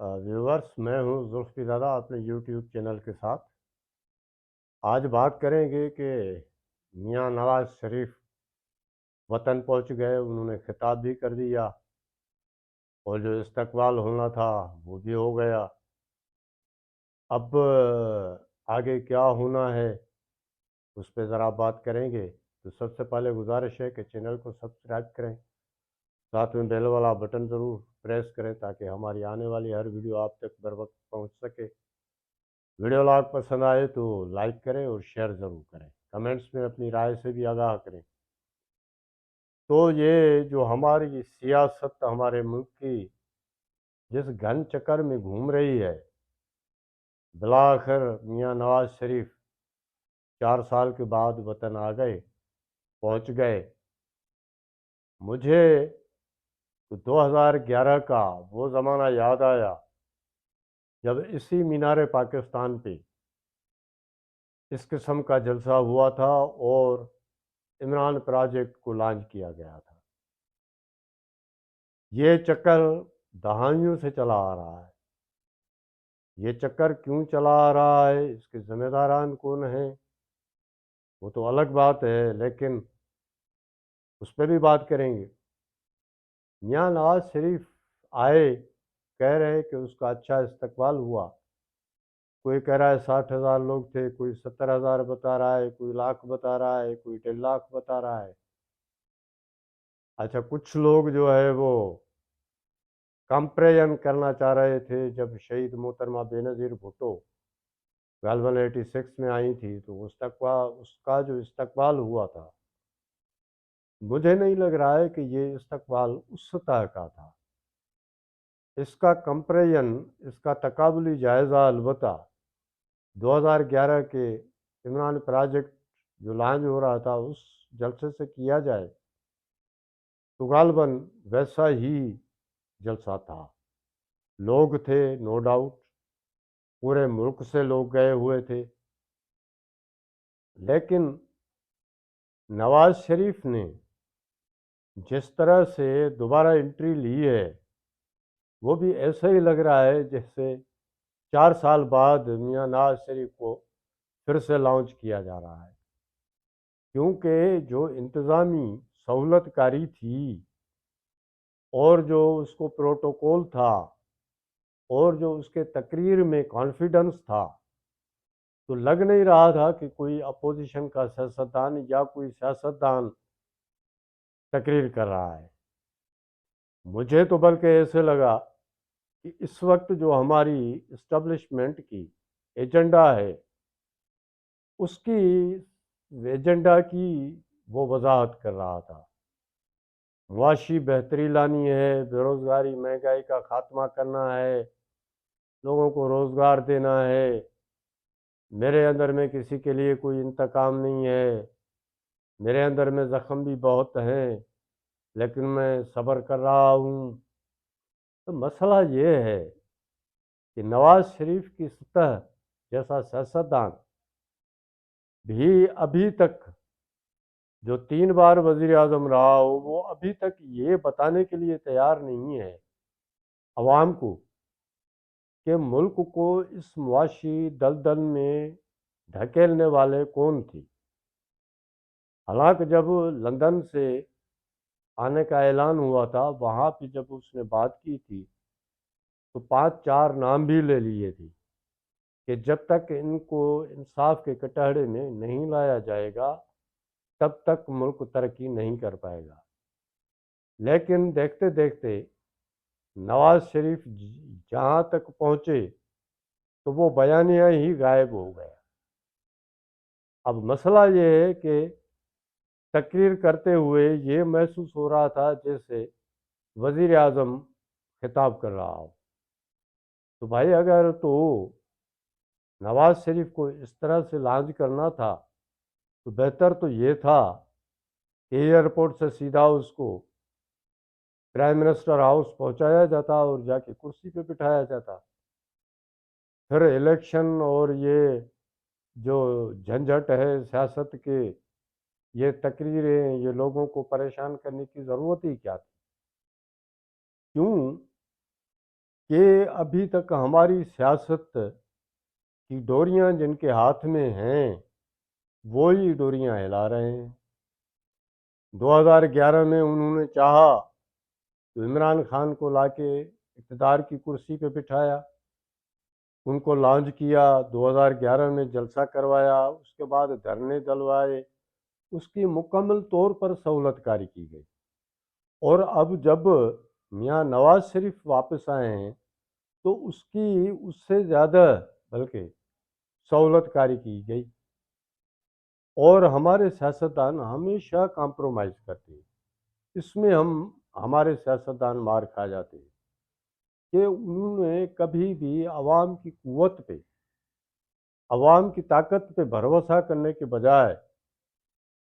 Viewers, मैं हूं जुल्फ़िज़ादा अपने यूट्यूब चैनल के साथ। आज बात करेंगे कि मियां नवाज शरीफ वतन पहुंच गए। उन्होंने खिताब भी कर दिया और जो इस्तकबाल होना था वो भी हो गया। अब आगे क्या होना है उस पर ज़रा बात करेंगे। तो सबसे पहले गुजारिश है कि चैनल को सब्सक्राइब करें, साथ में बेल वाला बटन ज़रूर प्रेस करें ताकि हमारी आने वाली हर वीडियो आप तक बर वक्त पहुँच सके। वीडियो लाग पसंद आए तो लाइक करें और शेयर ज़रूर करें। कमेंट्स में अपनी राय से भी आगाह करें। तो ये जो हमारी सियासत हमारे मुल्क की जिस घन चक्कर में घूम रही है, बिलाखिर मियां नवाज शरीफ 4 साल के बाद वतन आ गए, पहुंच गए। मुझे तो 2011 का वो ज़माना याद आया जब इसी मीनार पाकिस्तान पे इस किस्म का जलसा हुआ था और इमरान प्रोजेक्ट को लॉन्च किया गया था। ये चक्कर दहाइयों से चला आ रहा है। ये चक्कर क्यों चला आ रहा है, इसके जिम्मेदारान कौन हैं, वो तो अलग बात है, लेकिन उस पर भी बात करेंगे। मियां नवाज शरीफ आए, कह रहे कि उसका अच्छा इस्तकबाल हुआ। कोई कह रहा है 60,000 लोग थे, कोई 70,000 बता रहा है, कोई लाख बता रहा है, कोई 1.5 लाख बता रहा है। अच्छा, कुछ लोग जो है वो कंपेरिजन करना चाह रहे थे। जब शहीद मोहतरमा बेनज़ीर भुट्टो गालवन 86 में आई थी तो उसका जो इस्तकबाल हुआ था, मुझे नहीं लग रहा है कि ये इस्तकबाल उस सतह का था। इसका कंपेरिजन, इसका तकाबुली जायज़ा अलबत्ता 2011 के इमरान प्रोजेक्ट जो लॉन्च हो रहा था उस जलसे से किया जाए तो गालबन वैसा ही जलसा था। लोग थे, नो डाउट, पूरे मुल्क से लोग गए हुए थे, लेकिन नवाज शरीफ ने जिस तरह से दोबारा एंट्री ली है वो भी ऐसा ही लग रहा है जैसे 4 साल बाद मियां नवाज शरीफ को फिर से लॉन्च किया जा रहा है। क्योंकि जो इंतज़ामी सहूलतकारी थी और जो उसको प्रोटोकॉल था और जो उसके तकरीर में कॉन्फिडेंस था, तो लग नहीं रहा था कि कोई अपोजिशन का सियासतदान या कोई सियासतदान तकरीर कर रहा है। मुझे तो बल्कि ऐसे लगा कि इस वक्त जो हमारी इस्टब्लिशमेंट की एजेंडा है, उसकी एजेंडा की वो वजाहत कर रहा था। मुआशी बेहतरी लानी है, बेरोज़गारी महंगाई का खात्मा करना है, लोगों को रोज़गार देना है। मेरे अंदर में किसी के लिए कोई इंतकाम नहीं है, मेरे अंदर में ज़ख्म भी बहुत हैं, लेकिन मैं सब्र कर रहा हूँ। तो मसला ये है कि नवाज शरीफ की सतह जैसा सियासतदान भी अभी तक, जो 3 बार वजीर आजम रहा हो, वो अभी तक ये बताने के लिए तैयार नहीं है अवाम को कि मुल्क को इस मुआशी दलदल में ढकेलने वाले कौन थे। हालांकि जब लंदन से आने का ऐलान हुआ था, वहाँ पे जब उसने बात की थी तो 5-4 नाम भी ले लिए थे कि जब तक इनको इंसाफ के कटहरे में नहीं लाया जाएगा तब तक मुल्क तरक्की नहीं कर पाएगा। लेकिन देखते देखते नवाज शरीफ जहाँ तक पहुँचे तो वो बयानिया ही गायब हो गया। अब मसला ये है कि तकरीर करते हुए ये महसूस हो रहा था जैसे वजीर आजम खिताब कर रहा हो। तो भाई, अगर तो नवाज शरीफ को इस तरह से लॉन्च करना था तो बेहतर तो ये था कि एयरपोर्ट से सीधा उसको प्राइम मिनिस्टर हाउस पहुंचाया जाता और जाके कुर्सी पे बिठाया जाता। फिर इलेक्शन और ये जो झंझट है सियासत के, ये तकरीरें, ये लोगों को परेशान करने की ज़रूरत ही क्या थी। क्यों कि अभी तक हमारी सियासत की डोरियां जिनके हाथ में हैं वो ही डोरियां हिला रहे हैं। 2011 में उन्होंने चाहा तो इमरान खान को लाके इक़्तिदार की कुर्सी पे बिठाया, उनको लॉन्च किया, 2011 में जलसा करवाया, उसके बाद धरने दलवाए, उसकी मुकम्मल तौर पर सहूलतकारी की गई। और अब जब मियाँ नवाज शरीफ वापस आए हैं तो उसकी उससे ज़्यादा बल्कि सहूलतकारी की गई। और हमारे सियासतदान हमेशा कॉम्प्रोमाइज़ करते हैं, इसमें हमारे सियासतदान मार खा जाते हैं कि उन्होंने कभी भी आवाम की कुव्वत पे, आवाम की ताकत पे भरोसा करने के बजाय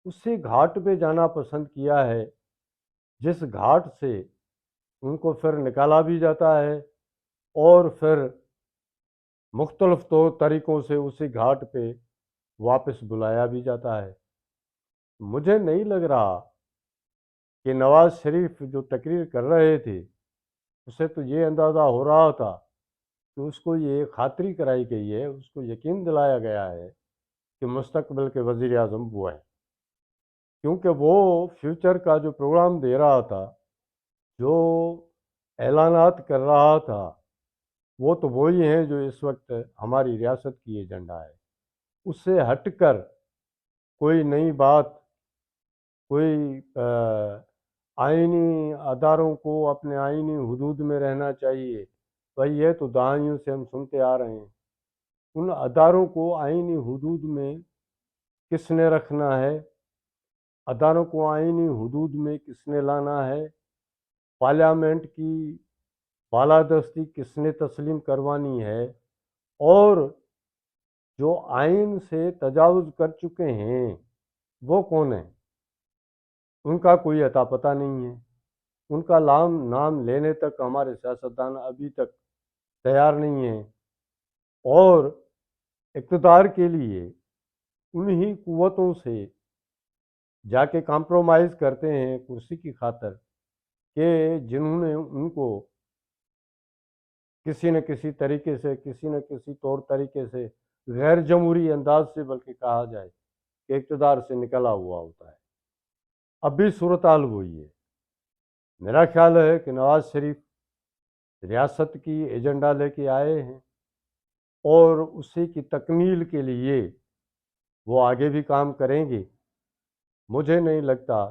उसी घाट पे जाना पसंद किया है जिस घाट से उनको फिर निकाला भी जाता है और फिर मुख्तलिफ तरीक़ों से उसी घाट पे वापस बुलाया भी जाता है। मुझे नहीं लग रहा कि नवाज शरीफ जो तकरीर कर रहे थे उसे तो ये अंदाज़ा हो रहा था कि उसको ये खातरी कराई गई है, उसको यकीन दिलाया गया है कि मुस्तकबिल के वज़ीर आज़म वो हैं, क्योंकि वो फ्यूचर का जो प्रोग्राम दे रहा था, जो ऐलानात कर रहा था, वो तो वही हैं जो इस वक्त हमारी रियासत की एजेंडा है। उससे हटकर कोई नई बात, कोई आइनी अदारों को अपने आइनी हुदूद में रहना चाहिए, भाई ये तो दहाइयों से हम सुनते आ रहे हैं। उन अदारों को आइनी हुदूद में किसने रखना है, अदारों को आइनी हुदूद में किसने लाना है, पार्लियामेंट की बालादस्ती किसने तस्लीम करवानी है, और जो आइन से तजावुज़ कर चुके हैं वो कौन है, उनका कोई अता पता नहीं है। उनका नाम लेने तक हमारे सियासतदान अभी तक तैयार नहीं हैं और इक़्तिदार के लिए उन्हीं कुव्वतों से जाके कॉम्प्रोमाइज़ करते हैं कुर्सी की खातिर कि जिन्होंने उनको किसी न किसी तरीके से, किसी न किसी तौर तरीके से गैर जमहूरी अंदाज से बल्कि कहा जाए कि इक़्तिदार से निकला हुआ होता है। अब भी सूरत हाल वही है। मेरा ख्याल है कि नवाज शरीफ रियासत की एजेंडा लेके आए हैं और उसी की तकमील के लिए वो आगे भी काम करेंगे। मुझे नहीं लगता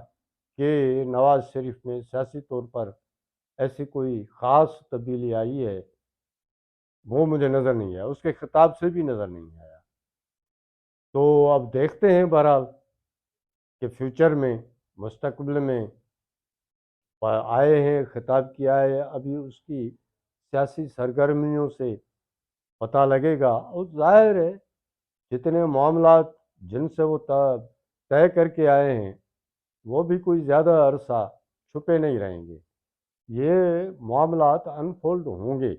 कि नवाज शरीफ में सियासी तौर पर ऐसी कोई ख़ास तब्दीली आई है, वो मुझे नज़र नहीं आया, उसके खिताब से भी नज़र नहीं आया। तो अब देखते हैं बहरहाल कि फ्यूचर में, मुस्तकबिल में आए हैं, खिताब किया है, अभी उसकी सियासी सरगर्मियों से पता लगेगा। और जाहिर है जितने मामलात जिनसे वो तय करके आए हैं वो भी कोई ज़्यादा अरसा छुपे नहीं रहेंगे, ये मामलात अनफोल्ड होंगे।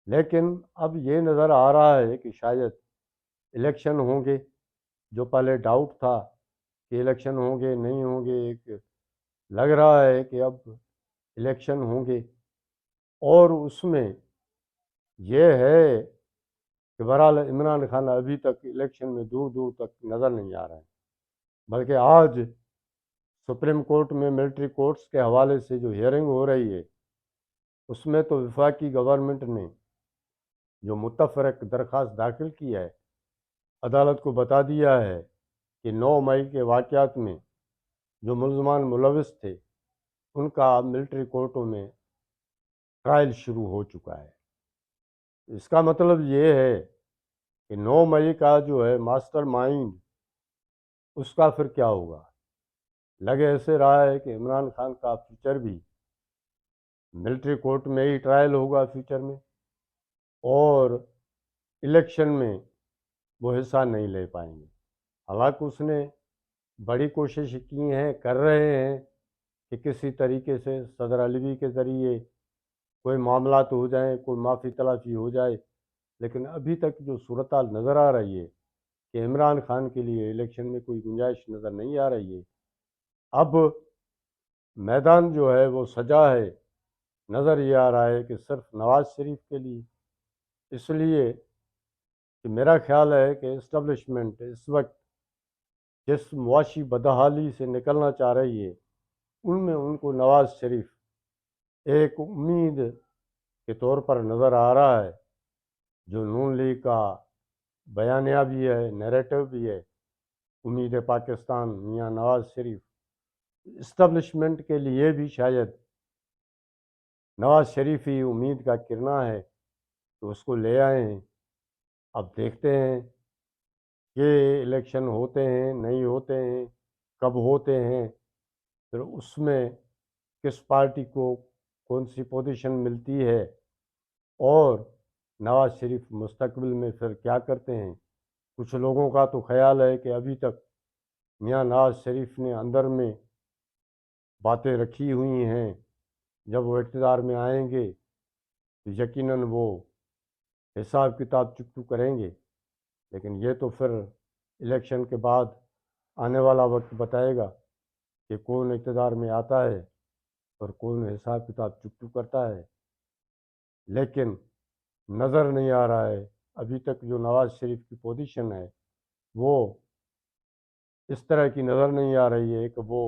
लेकिन अब ये नज़र आ रहा है कि शायद इलेक्शन होंगे, जो पहले डाउट था कि इलेक्शन होंगे नहीं होंगे, एक लग रहा है कि अब इलेक्शन होंगे। और उसमें यह है कि बहरहाल इमरान खान अभी तक इलेक्शन में दूर दूर तक नज़र नहीं आ रहे हैं, बल्कि आज सुप्रीम कोर्ट में मिलिट्री कोर्ट्स के हवाले से जो हियरिंग हो रही है उसमें तो वफाकी गवर्नमेंट ने जो मुतफरक दरख्वास्त दाखिल की है, अदालत को बता दिया है कि 9 मई के वाक़यात में जो मुलज़मान मुलविस थे उनका मिलिट्री कोर्टों में ट्रायल शुरू हो चुका है। इसका मतलब ये है कि 9 मई का जो है मास्टर माइंड, उसका फिर क्या होगा। लगे ऐसे रहा है कि इमरान खान का फ्यूचर भी मिलिट्री कोर्ट में ही ट्रायल होगा फ्यूचर में, और इलेक्शन में वो हिस्सा नहीं ले पाएंगे। हालांकि उसने बड़ी कोशिश की हैं, कर रहे हैं कि किसी तरीके से सदर अलवी के ज़रिए कोई मामला तो हो जाए, कोई माफ़ी तलाफ़ी हो जाए, लेकिन अभी तक जो सूरत हाल नज़र आ रही है कि इमरान खान के लिए इलेक्शन में कोई गुंजाइश नज़र नहीं आ रही है। अब मैदान जो है वो सजा है नज़र ये आ रहा है कि सिर्फ नवाज़ शरीफ के लिए, इसलिए कि मेरा ख्याल है कि इस्टब्लिशमेंट इस वक्त जिस मुआशी बदहाली से निकलना चाह रही है, उनमें उनको नवाज़ शरीफ एक उम्मीद के तौर पर नज़र आ रहा है, जो नून लीग का बयानिया भी है, नैरेटिव भी है। उम्मीद है पाकिस्तान मियाँ नवाज़ शरीफ इस्टब्लिशमेंट के लिए भी शायद नवाज़ शरीफ ही उम्मीद का किरणा है, तो उसको ले आए हैं। अब देखते हैं कि इलेक्शन होते हैं नहीं होते हैं, कब होते हैं, फिर उसमें किस पार्टी को कौन सी पोजीशन मिलती है, और नवाज़ शरीफ मुस्तकबिल में फिर क्या करते हैं। कुछ लोगों का तो ख्याल है कि अभी तक मियाँ नवाज़ शरीफ ने अंदर में बातें रखी हुई हैं, जब वो इक़्तिदार में आएंगे तो यकीनन वो हिसाब किताब चुकतू करेंगे। लेकिन ये तो फिर इलेक्शन के बाद आने वाला वक्त बताएगा कि कौन इक़्तिदार में आता है और कौन हिसाब किताब चुकतू करता है। लेकिन नज़र नहीं आ रहा है अभी तक जो नवाज़ शरीफ की पोजीशन है, वो इस तरह की नज़र नहीं आ रही है कि वो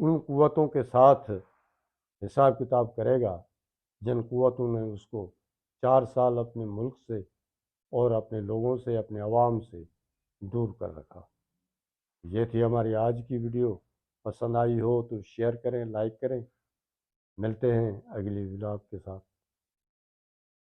उन कुव्वतों के साथ हिसाब किताब करेगा जिन कुव्वतों ने उसको 4 साल अपने मुल्क से और अपने लोगों से, अपने अवाम से दूर कर रखा। ये थी हमारी आज की वीडियो। पसंद आई हो तो शेयर करें, लाइक करें। मिलते हैं अगली व्लॉग के साथ।